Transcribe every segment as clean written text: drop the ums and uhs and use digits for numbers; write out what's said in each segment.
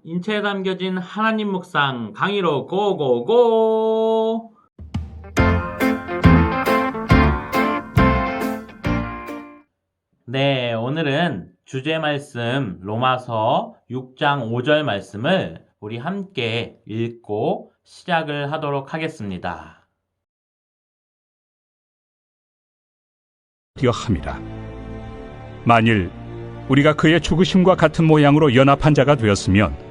인체에 담겨진 하나님 묵상 강의로 고고고! 네, 오늘은 주제 말씀 로마서 6장 5절 말씀을 우리 함께 읽고 시작을 하도록 하겠습니다. 함이라. 만일 우리가 그의 죽으심과 같은 모양으로 연합한 자가 되었으면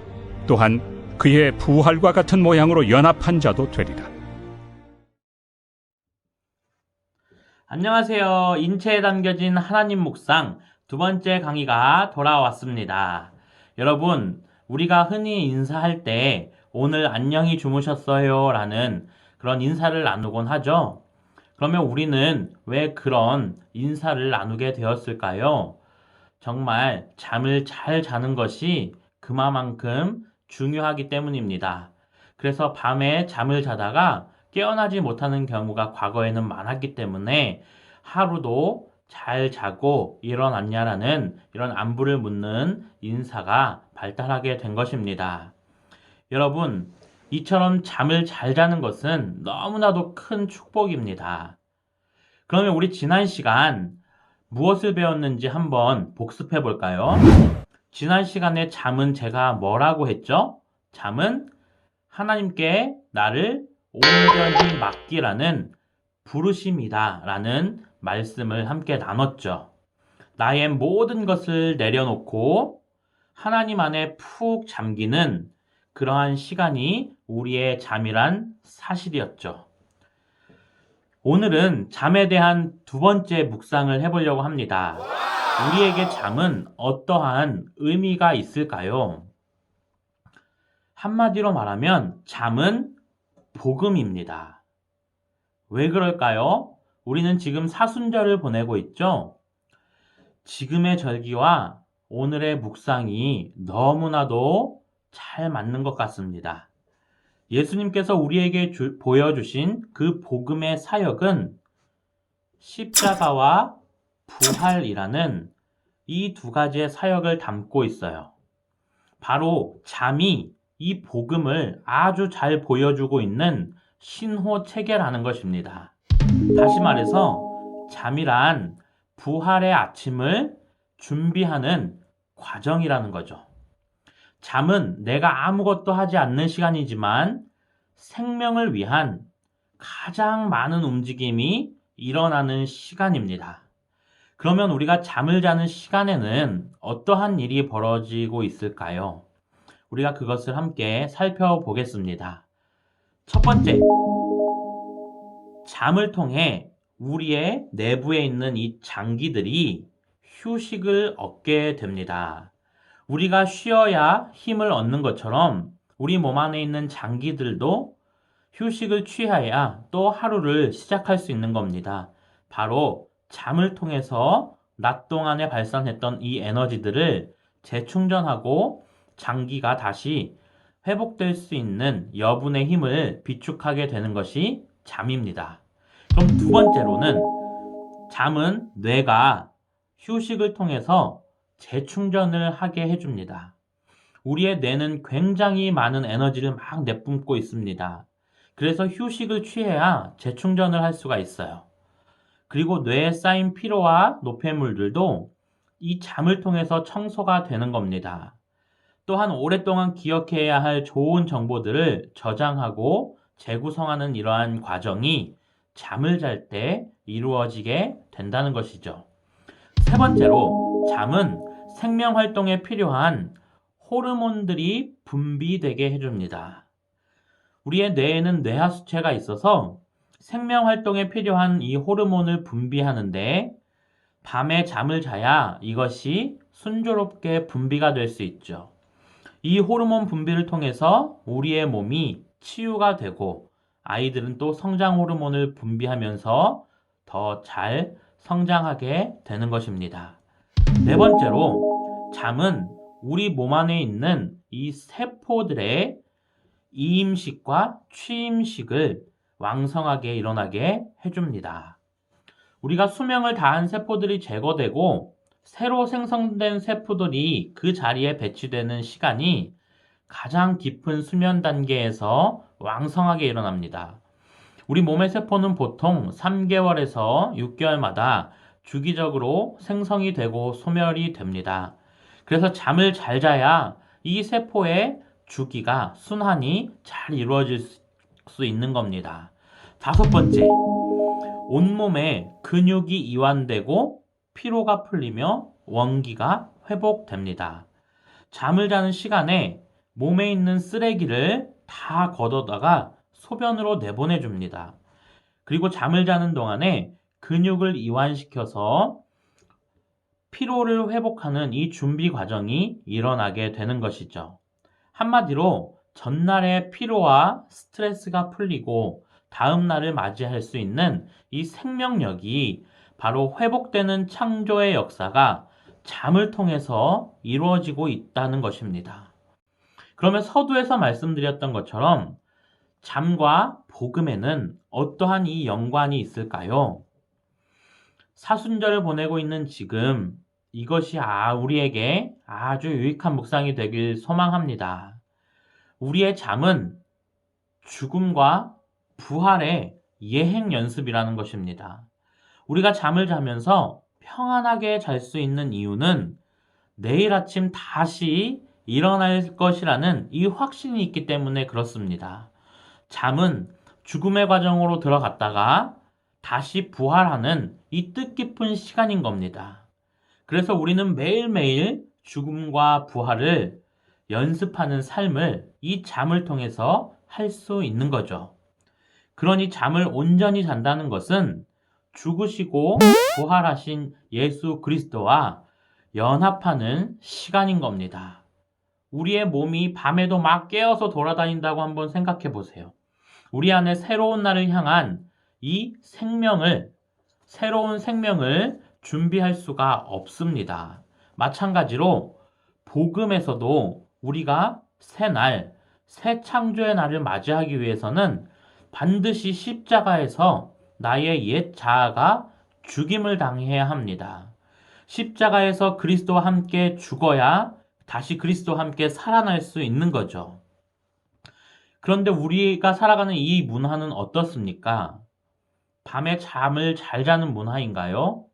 또한 그의 부활과 같은 모양으로 연합한 자도 되리라. 안녕하세요. 인체에 담겨진 하나님 묵상 두 번째 강의가 돌아왔습니다. 여러분, 우리가 흔히 인사할 때 오늘 안녕히 주무셨어요 라는 그런 인사를 나누곤 하죠. 그러면 우리는 왜 그런 인사를 나누게 되었을까요? 정말 잠을 잘 자는 것이 그만큼 중요하기 때문입니다. 그래서 밤에 잠을 자다가 깨어나지 못하는 경우가 과거에는 많았기 때문에 하루도 잘 자고 일어났냐라는 이런 안부를 묻는 인사가 발달하게 된 것입니다. 여러분, 이처럼 잠을 잘 자는 것은 너무나도 큰 축복입니다. 그러면 우리 지난 시간 무엇을 배웠는지 한번 복습해 볼까요? 지난 시간에 잠은 제가 뭐라고 했죠? 잠은 하나님께 나를 온전히 맡기라는 부르심이다 라는 말씀을 함께 나눴죠. 나의 모든 것을 내려놓고 하나님 안에 푹 잠기는 그러한 시간이 우리의 잠이란 사실이었죠. 오늘은 잠에 대한 두 번째 묵상을 해보려고 합니다. 우리에게 잠은 어떠한 의미가 있을까요? 한마디로 말하면 잠은 복음입니다. 왜 그럴까요? 우리는 지금 사순절을 보내고 있죠? 지금의 절기와 오늘의 묵상이 너무나도 잘 맞는 것 같습니다. 예수님께서 우리에게 보여주신 그 복음의 사역은 십자가와 부활이라는 이 두 가지의 사역을 담고 있어요. 바로 잠이 이 복음을 아주 잘 보여주고 있는 신호 체계라는 것입니다. 다시 말해서 잠이란 부활의 아침을 준비하는 과정이라는 거죠. 잠은 내가 아무것도 하지 않는 시간이지만 생명을 위한 가장 많은 움직임이 일어나는 시간입니다. 그러면 우리가 잠을 자는 시간에는 어떠한 일이 벌어지고 있을까요? 우리가 그것을 함께 살펴보겠습니다. 첫 번째, 잠을 통해 우리의 내부에 있는 이 장기들이 휴식을 얻게 됩니다. 우리가 쉬어야 힘을 얻는 것처럼 우리 몸 안에 있는 장기들도 휴식을 취해야 또 하루를 시작할 수 있는 겁니다. 바로 잠을 통해서 낮 동안에 발산했던 이 에너지들을 재충전하고 장기가 다시 회복될 수 있는 여분의 힘을 비축하게 되는 것이 잠입니다. 그럼 두 번째로는 잠은 뇌가 휴식을 통해서 재충전을 하게 해줍니다. 우리의 뇌는 굉장히 많은 에너지를 막 내뿜고 있습니다. 그래서 휴식을 취해야 재충전을 할 수가 있어요. 그리고 뇌에 쌓인 피로와 노폐물들도 이 잠을 통해서 청소가 되는 겁니다. 또한 오랫동안 기억해야 할 좋은 정보들을 저장하고 재구성하는 이러한 과정이 잠을 잘 때 이루어지게 된다는 것이죠. 세 번째로 잠은 생명 활동에 필요한 호르몬들이 분비되게 해줍니다. 우리의 뇌에는 뇌하수체가 있어서 생명 활동에 필요한 이 호르몬을 분비하는데 밤에 잠을 자야 이것이 순조롭게 분비가 될 수 있죠. 이 호르몬 분비를 통해서 우리의 몸이 치유가 되고 아이들은 또 성장 호르몬을 분비하면서 더 잘 성장하게 되는 것입니다. 네 번째로 잠은 우리 몸 안에 있는 이 세포들의 이임식과 취임식을 왕성하게 일어나게 해줍니다. 우리가 수명을 다한 세포들이 제거되고 새로 생성된 세포들이 그 자리에 배치되는 시간이 가장 깊은 수면 단계에서 왕성하게 일어납니다. 우리 몸의 세포는 보통 3개월에서 6개월마다 주기적으로 생성이 되고 소멸이 됩니다. 그래서 잠을 잘 자야 이 세포의 주기가 순환이 잘 이루어질 수 있는 겁니다. 다섯 번째, 온몸에 근육이 이완되고 피로가 풀리며 원기가 회복됩니다. 잠을 자는 시간에 몸에 있는 쓰레기를 다 걷어다가 소변으로 내보내줍니다. 그리고 잠을 자는 동안에 근육을 이완시켜서 피로를 회복하는 이 준비 과정이 일어나게 되는 것이죠. 한마디로 전날의 피로와 스트레스가 풀리고 다음 날을 맞이할 수 있는 이 생명력이 바로 회복되는 창조의 역사가 잠을 통해서 이루어지고 있다는 것입니다. 그러면 서두에서 말씀드렸던 것처럼 잠과 복음에는 어떠한 이 연관이 있을까요? 사순절을 보내고 있는 지금 이것이 우리에게 아주 유익한 묵상이 되길 소망합니다. 우리의 잠은 죽음과 부활의 예행 연습이라는 것입니다. 우리가 잠을 자면서 평안하게 잘 수 있는 이유는 내일 아침 다시 일어날 것이라는 이 확신이 있기 때문에 그렇습니다. 잠은 죽음의 과정으로 들어갔다가 다시 부활하는 이 뜻깊은 시간인 겁니다. 그래서 우리는 매일매일 죽음과 부활을 연습하는 삶을 이 잠을 통해서 할 수 있는 거죠. 그러니 잠을 온전히 잔다는 것은 죽으시고 부활하신 예수 그리스도와 연합하는 시간인 겁니다. 우리의 몸이 밤에도 막 깨어서 돌아다닌다고 한번 생각해 보세요. 우리 안에 새로운 날을 향한 이 새로운 생명을 준비할 수가 없습니다. 마찬가지로 복음에서도 우리가 새 날, 새 창조의 날을 맞이하기 위해서는 반드시 십자가에서 나의 옛 자아가 죽임을 당해야 합니다. 십자가에서 그리스도와 함께 죽어야 다시 그리스도와 함께 살아날 수 있는 거죠. 그런데 우리가 살아가는 이 문화는 어떻습니까? 밤에 잠을 잘 자는 문화인가요?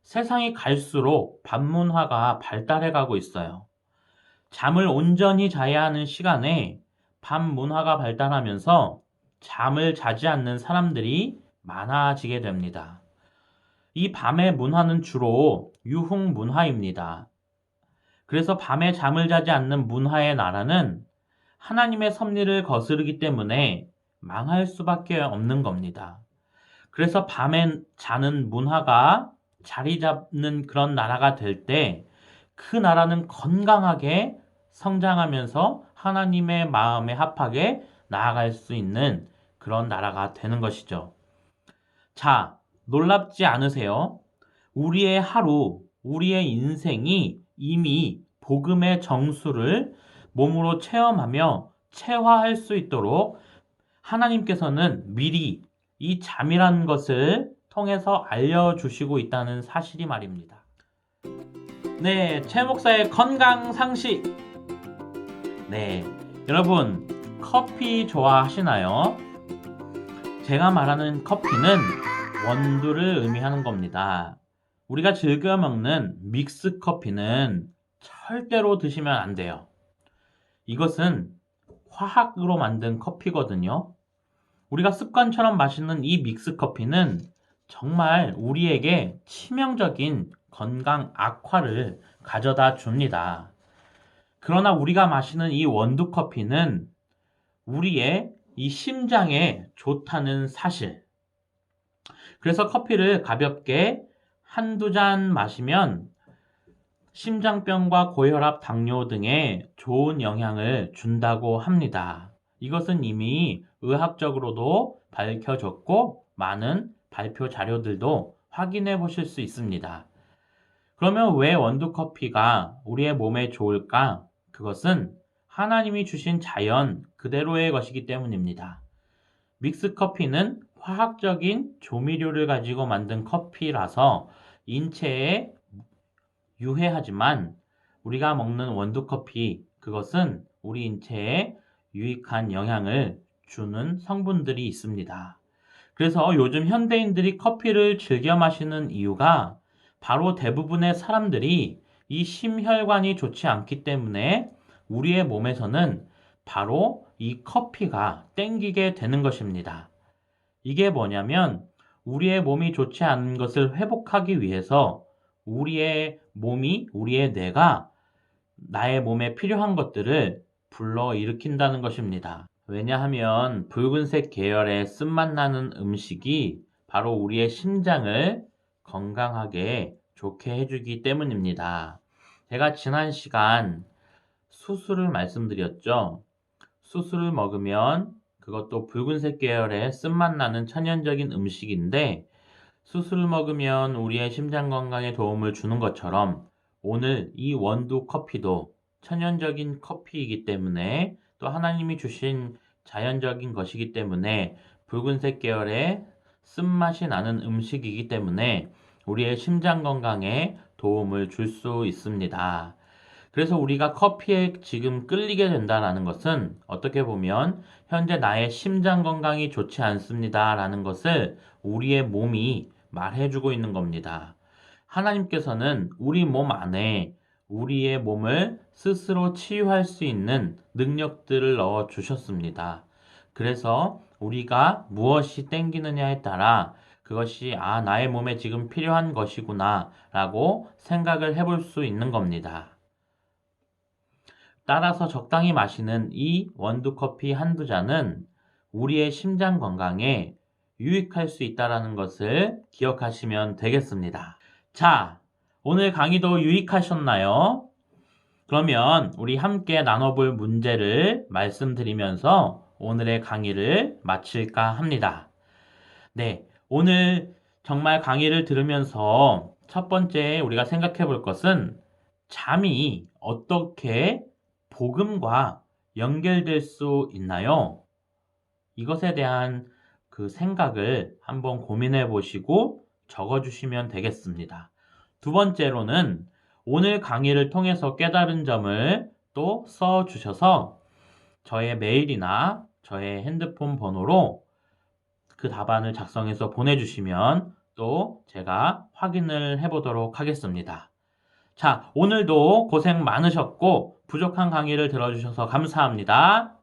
세상이 갈수록 밤 문화가 발달해 가고 있어요. 잠을 온전히 자야 하는 시간에 밤 문화가 발달하면서 잠을 자지 않는 사람들이 많아지게 됩니다. 이 밤의 문화는 주로 유흥 문화입니다. 그래서 밤에 잠을 자지 않는 문화의 나라는 하나님의 섭리를 거스르기 때문에 망할 수밖에 없는 겁니다. 그래서 밤에 자는 문화가 자리 잡는 그런 나라가 될 때 그 나라는 건강하게 성장하면서 하나님의 마음에 합하게 나아갈 수 있는 그런 나라가 되는 것이죠. 자, 놀랍지 않으세요? 우리의 하루, 우리의 인생이 이미 복음의 정수를 몸으로 체험하며 체화할 수 있도록 하나님께서는 미리 이 잠이라는 것을 통해서 알려주시고 있다는 사실이 말입니다. 네, 최 목사의 건강 상식. 네, 여러분 커피 좋아하시나요? 제가 말하는 커피는 원두를 의미하는 겁니다. 우리가 즐겨 먹는 믹스 커피는 절대로 드시면 안 돼요. 이것은 화학으로 만든 커피거든요. 우리가 습관처럼 마시는 이 믹스 커피는 정말 우리에게 치명적인 건강 악화를 가져다 줍니다. 그러나 우리가 마시는 이 원두 커피는 우리의 이 심장에 좋다는 사실. 그래서 커피를 가볍게 한두 잔 마시면 심장병과 고혈압, 당뇨 등에 좋은 영향을 준다고 합니다. 이것은 이미 의학적으로도 밝혀졌고 많은 발표 자료들도 확인해 보실 수 있습니다. 그러면 왜 원두커피가 우리의 몸에 좋을까? 그것은 하나님이 주신 자연 그대로의 것이기 때문입니다. 믹스커피는 화학적인 조미료를 가지고 만든 커피라서 인체에 유해하지만 우리가 먹는 원두커피, 그것은 우리 인체에 유익한 영향을 주는 성분들이 있습니다. 그래서 요즘 현대인들이 커피를 즐겨 마시는 이유가 바로 대부분의 사람들이 이 심혈관이 좋지 않기 때문에 우리의 몸에서는 바로 이 커피가 땡기게 되는 것입니다. 이게 뭐냐면 우리의 몸이 좋지 않은 것을 회복하기 위해서 우리의 뇌가 나의 몸에 필요한 것들을 불러일으킨다는 것입니다. 왜냐하면 붉은색 계열의 쓴맛 나는 음식이 바로 우리의 심장을 건강하게 좋게 해주기 때문입니다. 제가 지난 시간 수수를 말씀드렸죠. 수수를 먹으면 그것도 붉은색 계열의 쓴맛 나는 천연적인 음식인데 수수를 먹으면 우리의 심장 건강에 도움을 주는 것처럼 오늘 이 원두 커피도 천연적인 커피이기 때문에 또 하나님이 주신 자연적인 것이기 때문에 붉은색 계열의 쓴맛이 나는 음식이기 때문에 우리의 심장 건강에 도움을 줄 수 있습니다. 그래서 우리가 커피에 지금 끌리게 된다라는 것은 어떻게 보면 현재 나의 심장 건강이 좋지 않습니다라는 것을 우리의 몸이 말해주고 있는 겁니다. 하나님께서는 우리 몸 안에 우리의 몸을 스스로 치유할 수 있는 능력들을 넣어 주셨습니다. 그래서 우리가 무엇이 땡기느냐에 따라 그것이 나의 몸에 지금 필요한 것이구나 라고 생각을 해볼 수 있는 겁니다. 따라서 적당히 마시는 이 원두커피 한두 잔은 우리의 심장 건강에 유익할 수 있다는 것을 기억하시면 되겠습니다. 자, 오늘 강의도 유익하셨나요? 그러면 우리 함께 나눠볼 문제를 말씀드리면서 오늘의 강의를 마칠까 합니다. 네, 오늘 정말 강의를 들으면서 첫 번째 우리가 생각해 볼 것은 잠이 어떻게 복음과 연결될 수 있나요? 이것에 대한 그 생각을 한번 고민해 보시고 적어 주시면 되겠습니다. 두 번째로는 오늘 강의를 통해서 깨달은 점을 또 써 주셔서 저의 메일이나 저의 핸드폰 번호로 그 답안을 작성해서 보내주시면 또 제가 확인을 해보도록 하겠습니다. 자, 오늘도 고생 많으셨고 부족한 강의를 들어주셔서 감사합니다.